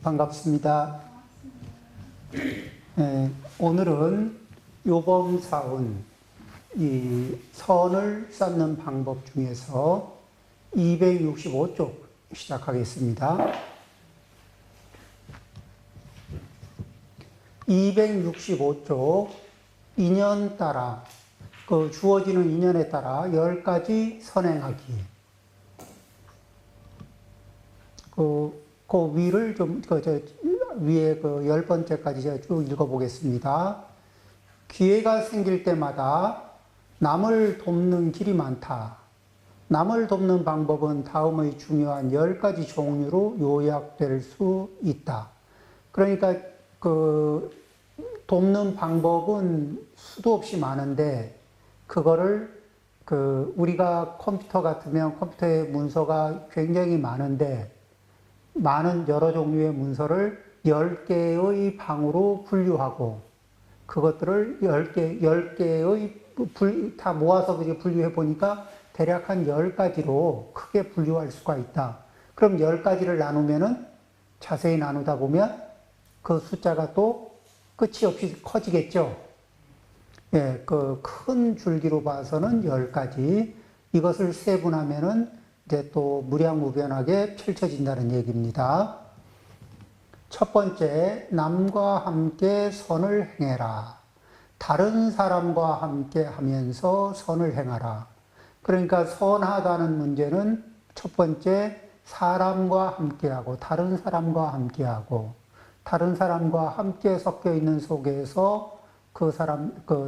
반갑습니다. 오늘은 요범사운 이 선을 쌓는 방법 중에서 265쪽 시작하겠습니다. 265쪽 인연 따라 주어지는 인연에 따라 10가지 선행하기. 그 위를 좀, 위에 10번째까지 제가 쭉 읽어보겠습니다. 기회가 생길 때마다 남을 돕는 길이 많다. 남을 돕는 방법은 다음의 중요한 10가지 종류로 요약될 수 있다. 그러니까 돕는 방법은 수도 없이 많은데, 그거를 우리가 컴퓨터 같으면 컴퓨터에 문서가 굉장히 많은데, 많은 여러 종류의 문서를 10개의 방으로 분류하고, 그것들을 10개의 다 모아서 분류해 보니까 대략 한 10가지로 크게 분류할 수가 있다. 그럼 10가지를 나누면은, 자세히 나누다 보면 그 숫자가 또 끝이 없이 커지겠죠. 큰 줄기로 봐서는 10가지. 이것을 세분하면은 이제 또 무량무변하게 펼쳐진다는 얘기입니다. 첫 번째, 남과 함께 선을 행해라. 다른 사람과 함께 하면서 선을 행하라. 그러니까 선하다는 문제는 첫 번째, 사람과 함께하고, 다른 사람과 함께하고, 다른 사람과 함께 섞여 있는 속에서 그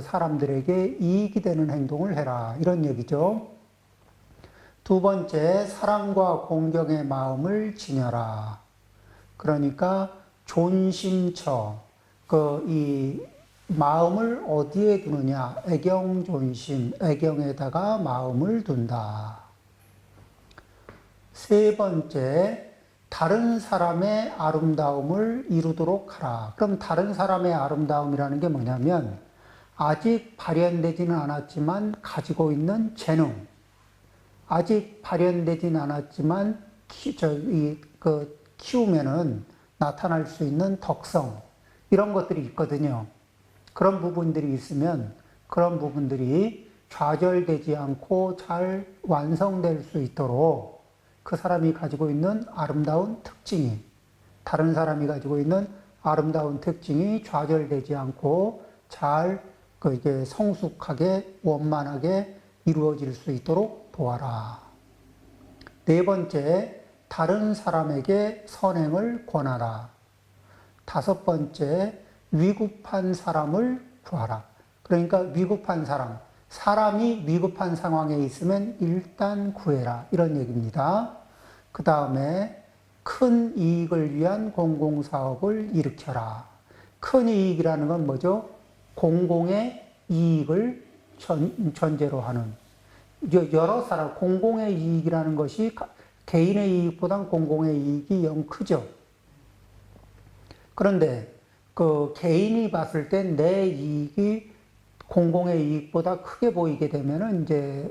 사람들에게 이익이 되는 행동을 해라. 이런 얘기죠. 두 번째, 사랑과 공경의 마음을 지녀라. 그러니까 존심처, 이 마음을 어디에 두느냐? 애경존심, 애경에다가 마음을 둔다. 세 번째, 다른 사람의 아름다움을 이루도록 하라. 그럼 다른 사람의 아름다움이라는 게 뭐냐면, 아직 발현되지는 않았지만 가지고 있는 재능, 아직 발현되지는 않았지만 키우면은 나타날 수 있는 덕성, 이런 것들이 있거든요. 그런 부분들이 있으면 그런 부분들이 좌절되지 않고 잘 완성될 수 있도록 그 사람이 가지고 있는 아름다운 특징이, 다른 사람이 가지고 있는 아름다운 특징이 좌절되지 않고 잘 이게 성숙하게 원만하게 이루어질 수 있도록 도와라. 네 번째, 다른 사람에게 선행을 권하라. 다섯 번째, 위급한 사람을 구하라. 그러니까 위급한 사람이 위급한 상황에 있으면 일단 구해라. 이런 얘기입니다. 그 다음에 큰 이익을 위한 공공사업을 일으켜라. 큰 이익이라는 건 뭐죠? 공공의 이익을 전제로 하는, 여러 사람, 공공의 이익이라는 것이 개인의 이익보단 공공의 이익이 영 크죠. 그런데 개인이 봤을 때 내 이익이 공공의 이익보다 크게 보이게 되면은 이제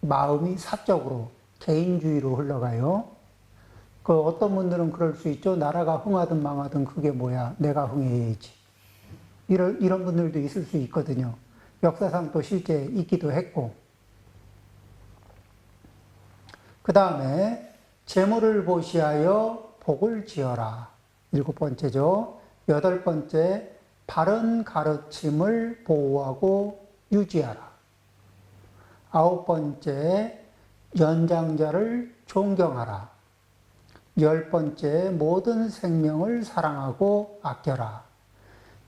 마음이 사적으로 개인주의로 흘러가요. 어떤 분들은 그럴 수 있죠. 나라가 흥하든 망하든 그게 뭐야, 내가 흥해야지. 이런 분들도 있을 수 있거든요. 역사상 또 실제 있기도 했고. 그 다음에 재물을 보시하여 복을 지어라. 7번째죠. 8번째, 바른 가르침을 보호하고 유지하라. 9번째, 연장자를 존경하라. 10번째, 모든 생명을 사랑하고 아껴라.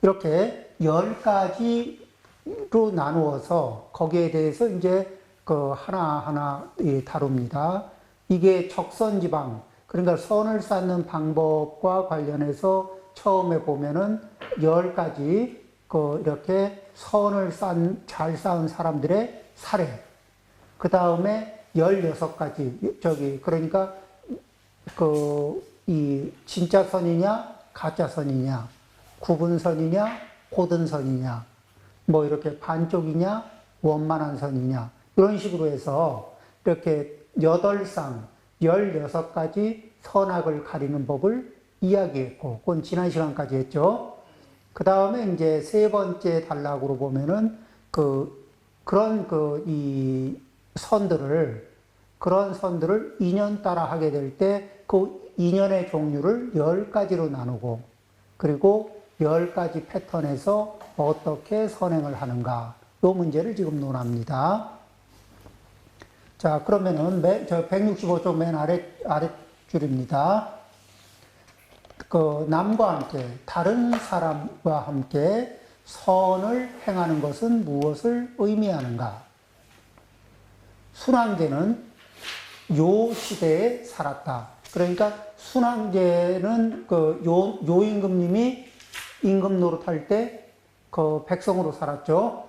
이렇게 10가지로 나누어서 거기에 대해서 이제 하나하나 다룹니다. 이게 적선지방, 그러니까 선을 쌓는 방법과 관련해서 처음에 보면은 10가지 이렇게 선을 잘 쌓은 사람들의 사례. 그 다음에 16가지, 그러니까 이 진짜 선이냐, 가짜 선이냐, 구분선이냐, 고든선이냐, 뭐 이렇게 반쪽이냐, 원만한 선이냐, 이런 식으로 해서 이렇게 8쌍, 16가지 선악을 가리는 법을 이야기했고, 그건 지난 시간까지 했죠. 그 다음에 이제 세 번째 단락으로 보면은 이 그런 선들을 인연 따라 하게 될 때 그 인연의 종류를 10가지로 나누고, 그리고 10가지 패턴에서 어떻게 선행을 하는가, 요 문제를 지금 논합니다. 자, 그러면은 저 165쪽 맨 아랫줄입니다. 남과 함께, 다른 사람과 함께 선을 행하는 것은 무엇을 의미하는가? 순환계는 요 시대에 살았다. 그러니까 순환계는 요임금님이 임금 노릇할 때 백성으로 살았죠.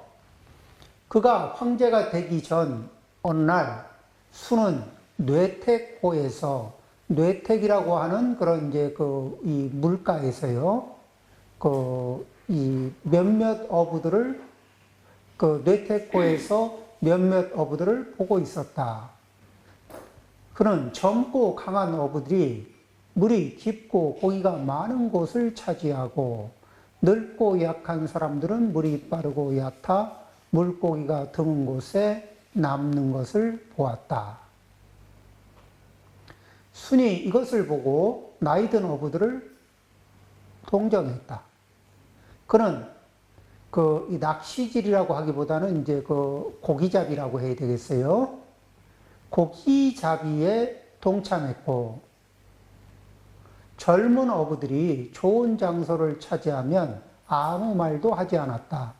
그가 황제가 되기 전 어느 날 순은 뇌택호에서, 뇌택이라고 하는 그런 이제 이 물가에서요, 이 몇몇 어부들을, 뇌택호에서 몇몇 어부들을 보고 있었다. 그는 젊고 강한 어부들이 물이 깊고 고기가 많은 곳을 차지하고, 늙고 약한 사람들은 물이 빠르고 얕아 물고기가 드문 곳에 남는 것을 보았다. 순이 이것을 보고 나이든 어부들을 동정했다. 그는 이 낚시질이라고 하기보다는 이제 고기잡이라고 해야 되겠어요. 고기잡이에 동참했고, 젊은 어부들이 좋은 장소를 차지하면 아무 말도 하지 않았다.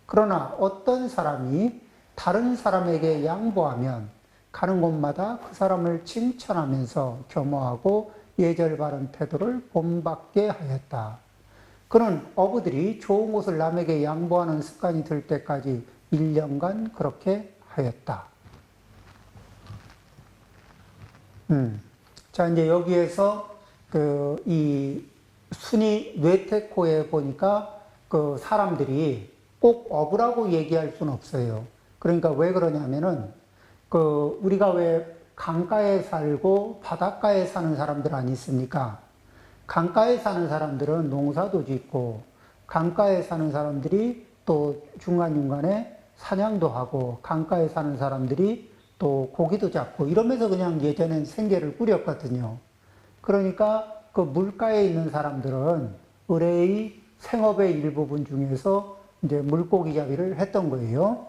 그러나 어떤 사람이 다른 사람에게 양보하면 가는 곳마다 그 사람을 칭찬하면서 겸허하고 예절 바른 태도를 본받게 하였다. 그는 어부들이 좋은 곳을 남에게 양보하는 습관이 들 때까지 1년간 그렇게 하였다. 자, 이제 여기에서 이 순이 뇌테코에 보니까 사람들이 꼭 어부라고 얘기할 수는 없어요. 그러니까 왜 그러냐면은 우리가 왜 강가에 살고 바닷가에 사는 사람들 아니 있습니까? 강가에 사는 사람들은 농사도 짓고, 강가에 사는 사람들이 또 중간중간에 사냥도 하고, 강가에 사는 사람들이 또 고기도 잡고, 이러면서 그냥 예전엔 생계를 꾸렸거든요. 그러니까 그 물가에 있는 사람들은 의뢰의 생업의 일부분 중에서 이제 물고기 잡이를 했던 거예요.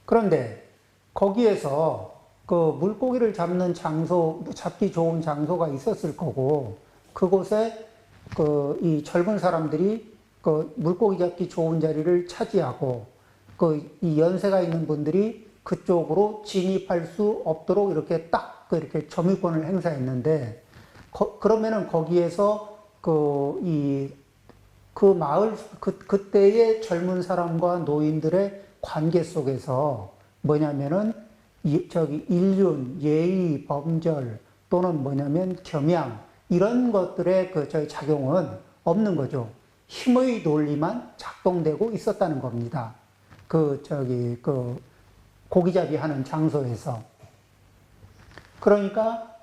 그런데 거기에서 물고기를 잡는 장소, 잡기 좋은 장소가 있었을 거고, 그곳에 이 젊은 사람들이 물고기 잡기 좋은 자리를 차지하고, 이 연세가 있는 분들이 그쪽으로 진입할 수 없도록 이렇게 딱 이렇게 점유권을 행사했는데, 그러면은 거기에서 마을, 그때의 젊은 사람과 노인들의 관계 속에서 뭐냐면은, 인륜, 예의, 범절, 또는 뭐냐면 겸양, 이런 것들의 저희 작용은 없는 거죠. 힘의 논리만 작동되고 있었다는 겁니다. 고기잡이 하는 장소에서. 그러니까,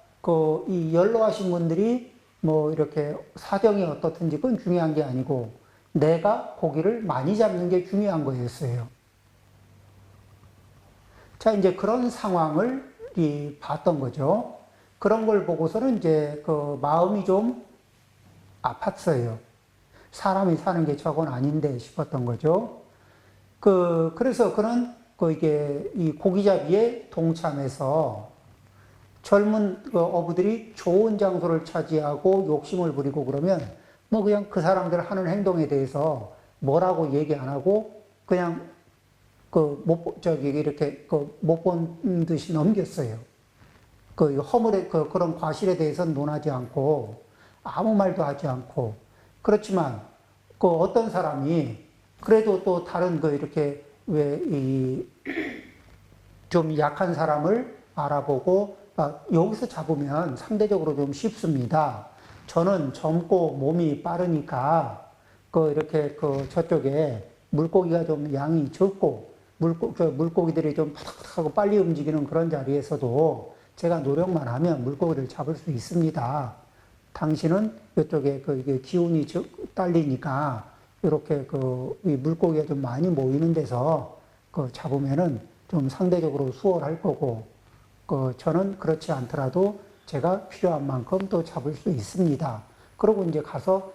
이 연로하신 분들이 뭐 이렇게 사정이 어떻든지 그건 중요한 게 아니고, 내가 고기를 많이 잡는 게 중요한 거였어요. 자, 이제 그런 상황을 봤던 거죠. 그런 걸 보고서는 이제 마음이 좀 아팠어요. 사람이 사는 게 저건 아닌데 싶었던 거죠. 그래서 그는 이게 이 고기잡이에 동참해서 젊은 어부들이 좋은 장소를 차지하고 욕심을 부리고 그러면 뭐 그냥 그 사람들 하는 행동에 대해서 뭐라고 얘기 안 하고 그냥 이렇게 못 본 듯이 넘겼어요. 그런 과실에 대해서는 논하지 않고 아무 말도 하지 않고. 그렇지만 어떤 사람이 그래도 또 다른 이렇게 좀 약한 사람을 알아보고, 여기서 잡으면 상대적으로 좀 쉽습니다. 저는 젊고 몸이 빠르니까 이렇게 저쪽에 물고기가 좀 양이 적고 물고기들이 좀 푸닥푸닥하고 빨리 움직이는 그런 자리에서도 제가 노력만 하면 물고기를 잡을 수 있습니다. 당신은 이쪽에 이게 기운이 딸리니까 이렇게 이 물고기가 좀 많이 모이는 데서 잡으면은 좀 상대적으로 수월할 거고, 저는 그렇지 않더라도 제가 필요한 만큼 또 잡을 수 있습니다. 그러고 이제 가서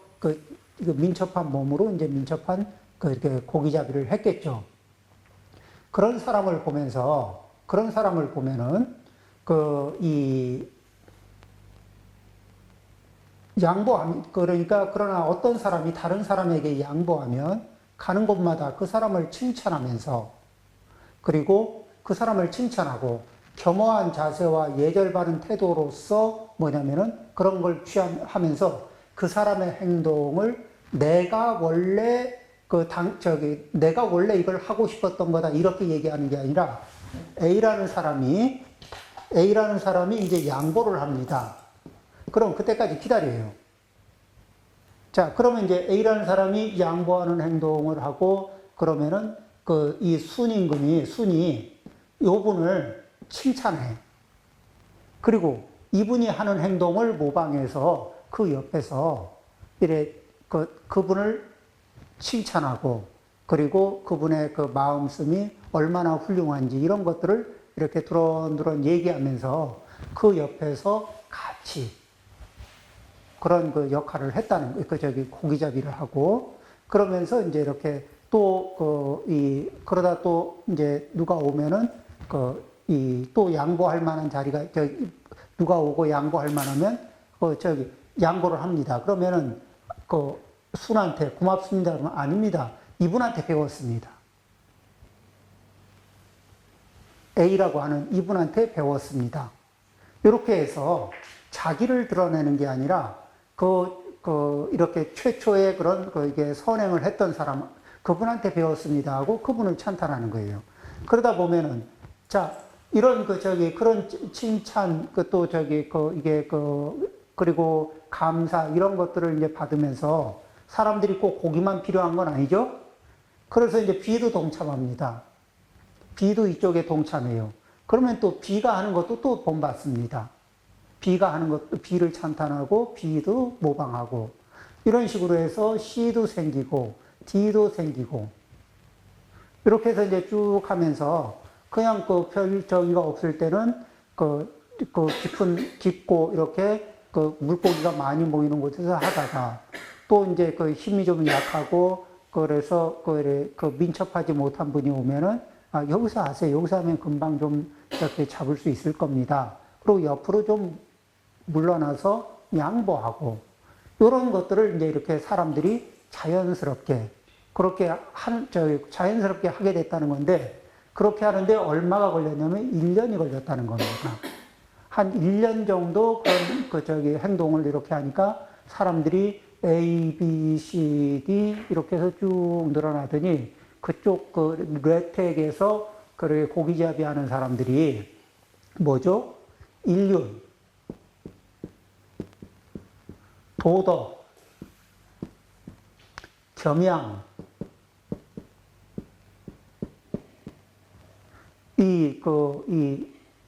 이거 민첩한 몸으로 이제 민첩한 이렇게 고기잡이를 했겠죠. 그런 사람을 보면은 그러나 어떤 사람이 다른 사람에게 양보하면 가는 곳마다 그 사람을 칭찬하면서, 그리고 그 사람을 칭찬하고 겸허한 자세와 예절 바른 태도로서 뭐냐면은 그런 걸 취하면서 그 사람의 행동을 내가 원래 내가 원래 이걸 하고 싶었던 거다 이렇게 얘기하는 게 아니라 A라는 사람이 이제 양보를 합니다. 그럼 그때까지 기다려요. 자, 그러면 이제 A라는 사람이 양보하는 행동을 하고 그러면은 이 순이 요분을 칭찬해. 그리고 이분이 하는 행동을 모방해서 그 옆에서 이래 그분을 칭찬하고, 그리고 그분의 마음씀이 얼마나 훌륭한지 이런 것들을 이렇게 두런두런 얘기하면서 그 옆에서 같이 그런 역할을 했다는 고기잡이를 하고, 그러면서 이제 이렇게 그러다 또 이제 누가 오면은 또 양보할 만한 자리가 누가 오고 양보할 만하면 양보를 합니다. 그러면은 순한테 고맙습니다 그러면 아닙니다. 이분한테 배웠습니다. A라고 하는 이분한테 배웠습니다. 이렇게 해서 자기를 드러내는 게 아니라 이렇게 최초의 이게 선행을 했던 사람, 그분한테 배웠습니다 하고 그분을 찬탄하는 거예요. 그러다 보면은, 자, 이런 그런 칭찬, 그리고 감사, 이런 것들을 이제 받으면서 사람들이 꼭 고기만 필요한 건 아니죠? 그래서 이제 B도 동참합니다. B도 이쪽에 동참해요. 그러면 또 B가 하는 것도 또 본받습니다. B가 하는 것도 B를 찬탄하고 B도 모방하고 이런 식으로 해서 C도 생기고 D도 생기고 이렇게 해서 이제 쭉 하면서 그냥 별 저기가 없을 때는 깊고 이렇게 물고기가 많이 모이는 곳에서 하다가 또 이제 힘이 좀 약하고 그래서 민첩하지 못한 분이 오면은 여기서 하세요. 여기서 하면 금방 좀 이렇게 잡을 수 있을 겁니다. 그리고 옆으로 좀 물러나서 양보하고 이런 것들을 이제 이렇게 사람들이 자연스럽게 자연스럽게 하게 됐다는 건데, 그렇게 하는데 얼마가 걸렸냐면 1년이 걸렸다는 겁니다. 한 1년 정도 행동을 이렇게 하니까 사람들이 A, B, C, D 이렇게 해서 쭉 늘어나더니 그쪽 레텍에서 고기잡이 하는 사람들이 뭐죠? 인륜, 도덕, 겸양,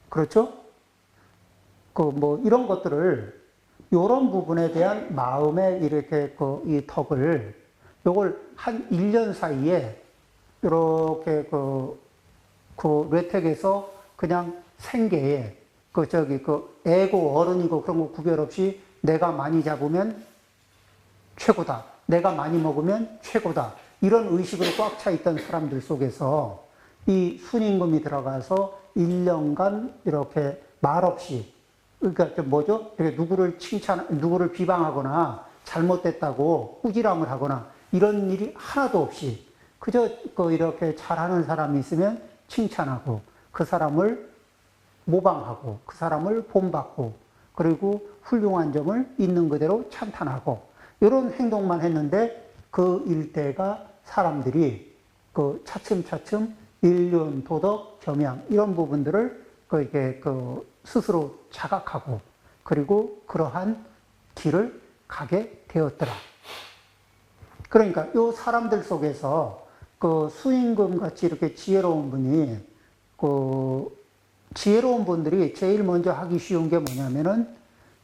그렇죠? 이런 것들을, 요런 부분에 대한 마음의 이렇게 이 덕을, 요걸 한 1년 사이에 이렇게 레텍에서 그냥 생계에 애고 어른이고 그런 거 구별 없이 내가 많이 잡으면 최고다. 내가 많이 먹으면 최고다. 이런 의식으로 꽉 차 있던 사람들 속에서 이 순임금이 들어가서 1년간 이렇게 말없이, 그러니까 뭐죠? 누구를 비방하거나 잘못됐다고 꾸지람을 하거나 이런 일이 하나도 없이 그저 이렇게 잘하는 사람이 있으면 칭찬하고 그 사람을 모방하고 그 사람을 본받고 그리고 훌륭한 점을 있는 그대로 찬탄하고 이런 행동만 했는데 그 일대가 사람들이 차츰차츰 인륜, 도덕, 겸양 이런 부분들을 스스로 자각하고 그리고 그러한 길을 가게 되었더라. 그러니까 이 사람들 속에서 수임금 같이 이렇게 지혜로운 분이 지혜로운 분들이 제일 먼저 하기 쉬운 게 뭐냐면은,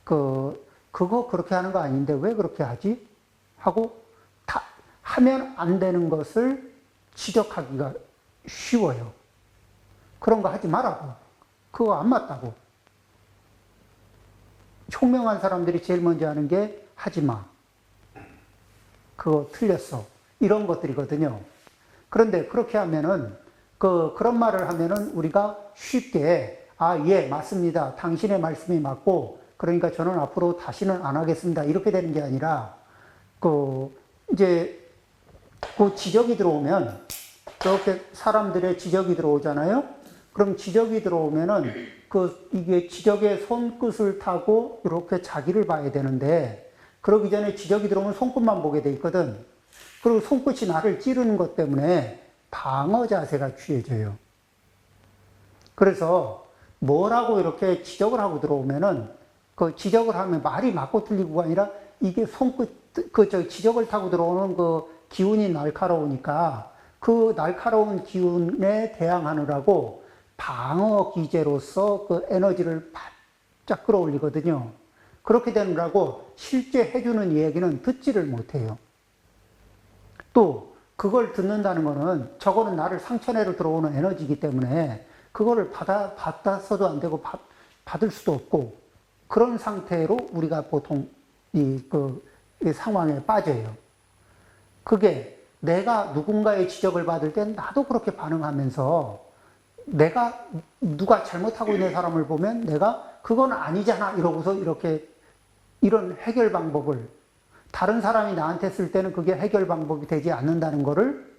그거 그렇게 하는 거 아닌데 왜 그렇게 하지? 하고, 하면 안 되는 것을 지적하기가 쉬워요. 그런 거 하지 말라고. 그거 안 맞다고. 총명한 사람들이 제일 먼저 하는 게 하지 마. 그거 틀렸어. 이런 것들이거든요. 그런데 그렇게 하면은, 그런 말을 하면은 우리가 쉽게, 아, 예, 맞습니다. 당신의 말씀이 맞고, 그러니까 저는 앞으로 다시는 안 하겠습니다. 이렇게 되는 게 아니라, 이제, 지적이 들어오면, 그렇게 사람들의 지적이 들어오잖아요? 그럼 지적이 들어오면은, 이게 지적의 손끝을 타고 이렇게 자기를 봐야 되는데, 그러기 전에 지적이 들어오면 손끝만 보게 돼 있거든. 그리고 손끝이 나를 찌르는 것 때문에 방어 자세가 취해져요. 그래서 뭐라고 이렇게 지적을 하고 들어오면은, 지적을 하면 말이 맞고 틀리고가 아니라, 이게 지적을 타고 들어오는 기운이 날카로우니까, 그 날카로운 기운에 대항하느라고 방어 기제로서 에너지를 바짝 끌어올리거든요. 그렇게 되느라고 실제 해주는 이야기는 듣지를 못해요. 또 그걸 듣는다는 거는 저거는 나를 상처내로 들어오는 에너지이기 때문에 그거를 받아서도 안 되고 받을 수도 없고 그런 상태로 우리가 보통 이 상황에 빠져요. 그게 내가 누군가의 지적을 받을 땐 나도 그렇게 반응하면서 내가 누가 잘못하고 있는 사람을 보면 내가 그건 아니잖아 이러고서 이런 해결 방법을 다른 사람이 나한테 쓸 때는 그게 해결 방법이 되지 않는다는 거를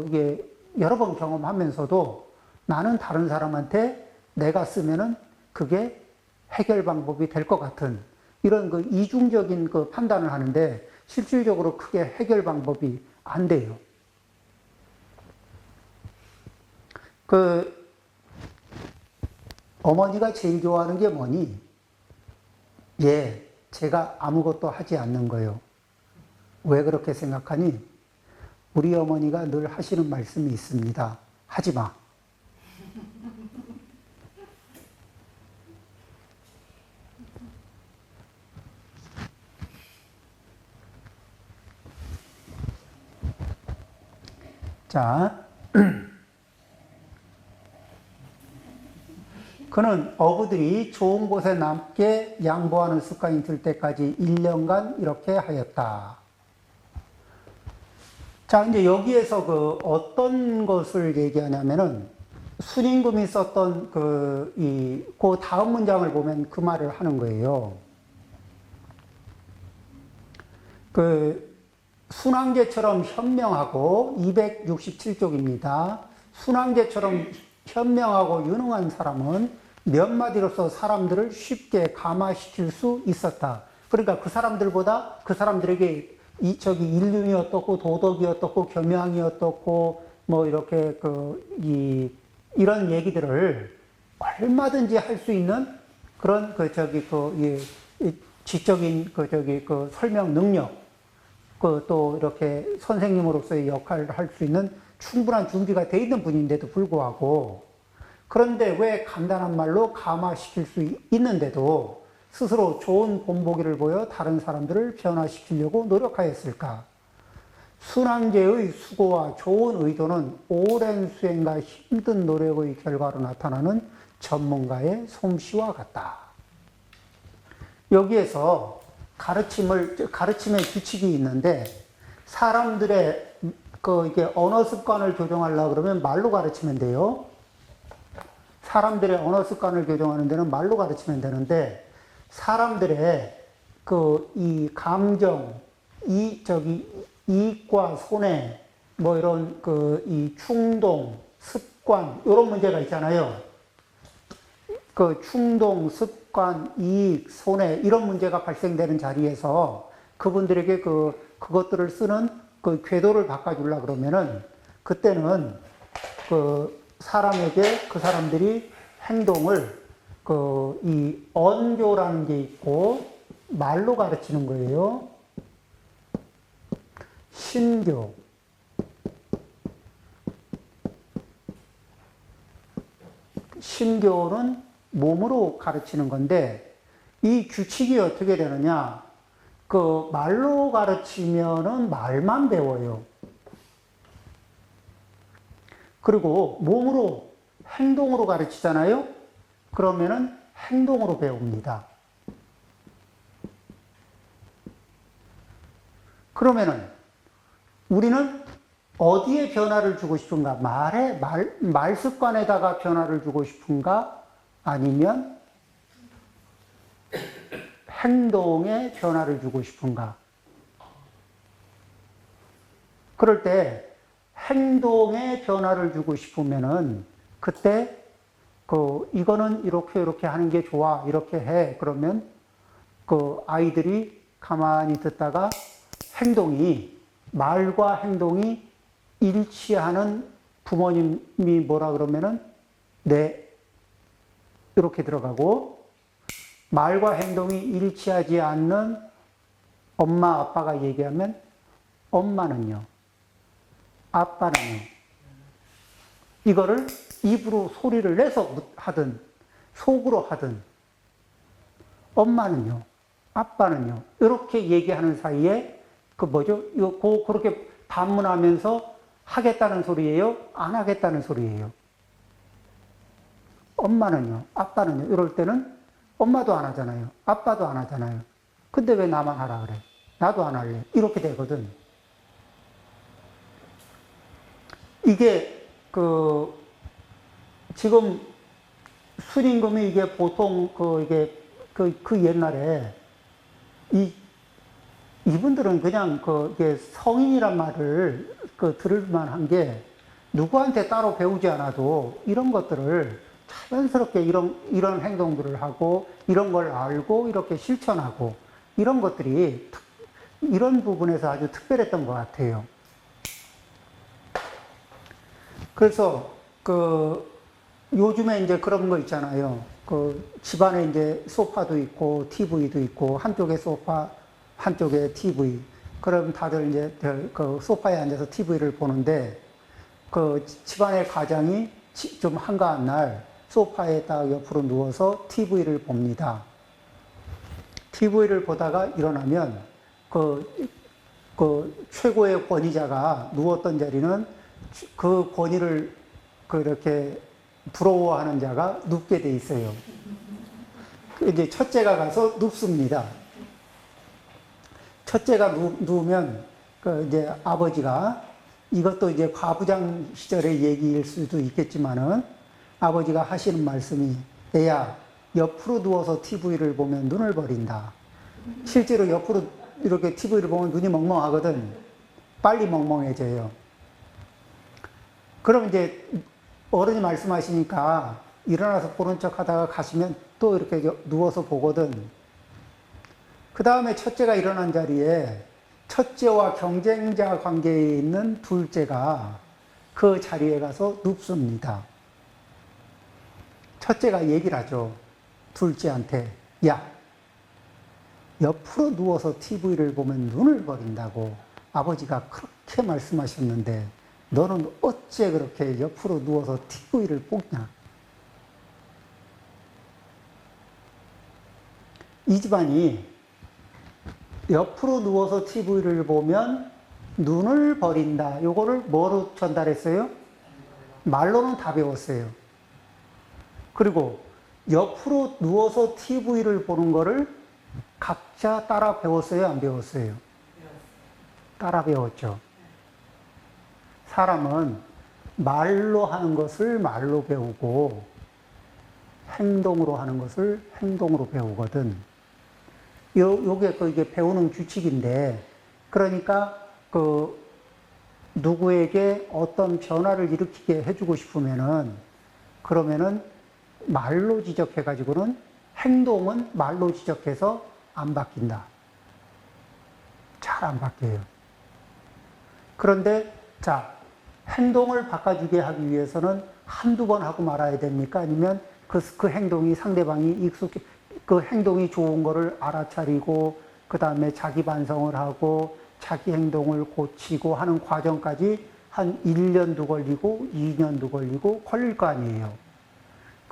이게 여러 번 경험하면서도 나는 다른 사람한테 내가 쓰면은 그게 해결 방법이 될 것 같은 이런 이중적인 판단을 하는데 실질적으로 크게 해결 방법이 안 돼요. 어머니가 제일 좋아하는 게 뭐니? 예, 제가 아무것도 하지 않는 거예요. 왜 그렇게 생각하니? 우리 어머니가 늘 하시는 말씀이 있습니다. 하지 마. 자, 그는 어부들이 좋은 곳에 남게 양보하는 습관이 들 때까지 1년간 이렇게 하였다. 자, 이제 여기에서 어떤 것을 얘기하냐면은 순임금이 썼던 그 다음 문장을 보면 그 말을 하는 거예요. 순왕제처럼 현명하고 267쪽입니다. 순왕제처럼 현명하고 유능한 사람은 몇 마디로서 사람들을 쉽게 감화시킬 수 있었다. 그러니까 그 사람들보다 그 사람들에게 인륜이 어떻고 도덕이 어떻고 겸양이 어떻고 뭐 이렇게 이런 얘기들을 얼마든지 할 수 있는 그런 지적인 설명 능력 또 이렇게 선생님으로서의 역할을 할 수 있는 충분한 준비가 돼 있는 분인데도 불구하고 그런데 왜 간단한 말로 감화시킬 수 있는데도 스스로 좋은 본보기를 보여 다른 사람들을 변화시키려고 노력하였을까? 순왕제의 수고와 좋은 의도는 오랜 수행과 힘든 노력의 결과로 나타나는 전문가의 솜씨와 같다. 여기에서 가르침의 규칙이 있는데 사람들의 이게 언어 습관을 교정하려고 그러면 말로 가르치면 돼요. 사람들의 언어 습관을 교정하는 데는 말로 가르치면 되는데 사람들의 이 감정, 이익과 손해, 뭐 이런 이 충동, 습관 이런 문제가 있잖아요. 충동, 습관, 이익, 손해 이런 문제가 발생되는 자리에서 그분들에게 그것들을 쓰는 궤도를 바꿔주려고 그러면은 그때는 사람에게 그 사람들이 행동을 이 언교라는 게 있고 말로 가르치는 거예요. 신교. 신교는 몸으로 가르치는 건데 이 규칙이 어떻게 되느냐? 그 말로 가르치면은 말만 배워요. 그리고 몸으로 행동으로 가르치잖아요. 그러면은 행동으로 배웁니다. 그러면은 우리는 어디에 변화를 주고 싶은가? 말 습관에다가 변화를 주고 싶은가? 아니면 행동에 변화를 주고 싶은가? 그럴 때 행동에 변화를 주고 싶으면은 그때 이거는 이렇게 하는 게 좋아. 이렇게 해. 그러면 아이들이 가만히 듣다가 말과 행동이 일치하는 부모님이 뭐라 그러면은 네. 이렇게 들어가고 말과 행동이 일치하지 않는 엄마, 아빠가 얘기하면 엄마는요. 아빠는요. 이거를 입으로 소리를 내서 하든 속으로 하든 엄마는요. 아빠는요. 이렇게 얘기하는 사이에 이거 그렇게 반문하면서 하겠다는 소리예요? 안 하겠다는 소리예요? 엄마는요. 아빠는요. 이럴 때는 엄마도 안 하잖아요. 아빠도 안 하잖아요. 근데 왜 나만 하라 그래? 나도 안 할래. 이렇게 되거든. 이게 지금 순임금이 이게 보통 옛날에 이분들은 그냥 이게 성인이란 말을 들을 만한 게 누구한테 따로 배우지 않아도 이런 것들을 자연스럽게 이런 행동들을 하고 이런 걸 알고 이렇게 실천하고 이런 것들이 이런 부분에서 아주 특별했던 것 같아요. 그래서 요즘에 이제 그런 거 있잖아요. 집안에 이제 소파도 있고 TV도 있고 한쪽에 소파 한쪽에 TV. 그럼 다들 이제 소파에 앉아서 TV를 보는데 집안의 가장이 좀 한가한 날 소파에 딱 옆으로 누워서 TV를 봅니다. TV를 보다가 일어나면 최고의 권위자가 누웠던 자리는 그 권위를 이렇게 부러워하는 자가 눕게 돼 있어요. 이제 첫째가 가서 눕습니다. 첫째가 누우면 이제 아버지가 이것도 이제 과부장 시절의 얘기일 수도 있겠지만은 아버지가 하시는 말씀이 애야 옆으로 누워서 TV를 보면 눈을 버린다. 실제로 옆으로 이렇게 TV를 보면 눈이 멍멍하거든. 빨리 멍멍해져요. 그럼 이제 어른이 말씀하시니까 일어나서 보는 척 하다가 가시면 또 이렇게 누워서 보거든. 그 다음에 첫째가 일어난 자리에 첫째와 경쟁자 관계에 있는 둘째가 그 자리에 가서 눕습니다. 첫째가 얘기를 하죠. 둘째한테, 야, 옆으로 누워서 TV를 보면 눈을 버린다고 아버지가 그렇게 말씀하셨는데 너는 어째 그렇게 옆으로 누워서 TV를 보냐? 이 집안이 옆으로 누워서 TV를 보면 눈을 버린다. 요거를 뭐로 전달했어요? 말로는 다 배웠어요. 그리고 옆으로 누워서 TV를 보는 거를 각자 따라 배웠어요? 안 배웠어요? 따라 배웠죠. 사람은 말로 하는 것을 말로 배우고 행동으로 하는 것을 행동으로 배우거든. 요게 이게 배우는 규칙인데, 그러니까 누구에게 어떤 변화를 일으키게 해주고 싶으면은, 그러면은 말로 지적해가지고는 행동은 말로 지적해서 안 바뀐다. 잘 안 바뀌어요. 그런데, 자, 행동을 바꿔주게 하기 위해서는 한두 번 하고 말아야 됩니까? 아니면 그 행동이 상대방이 그 행동이 좋은 거를 알아차리고, 그 다음에 자기 반성을 하고, 자기 행동을 고치고 하는 과정까지 한 1년도 걸리고, 2년도 걸리고, 걸릴 거 아니에요.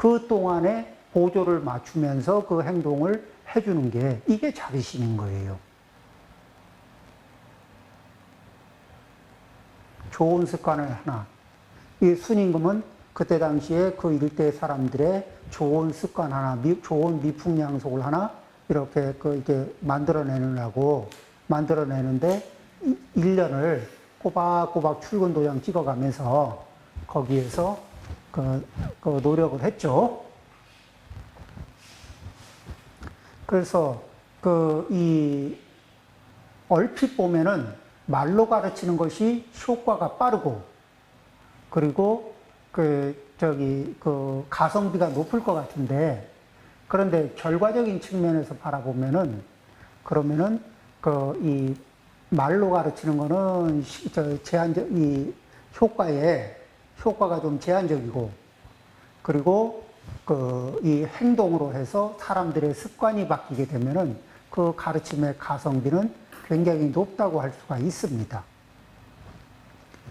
그 동안에 보조를 맞추면서 그 행동을 해주는 게 이게 자비심인 거예요. 좋은 습관을 하나. 이 순임금은 그때 당시에 그 일대 사람들의 좋은 습관 하나, 좋은 미풍양속을 하나 이렇게 이렇게 만들어내는데 1년을 꼬박꼬박 출근 도장 찍어가면서 거기에서 그 노력을 했죠. 그래서 이 얼핏 보면은 말로 가르치는 것이 효과가 빠르고 그리고 가성비가 높을 것 같은데 그런데 결과적인 측면에서 바라보면은 그러면은 이 말로 가르치는 거는 이 효과가 좀 제한적이고 그리고 이 행동으로 해서 사람들의 습관이 바뀌게 되면은 그 가르침의 가성비는 굉장히 높다고 할 수가 있습니다.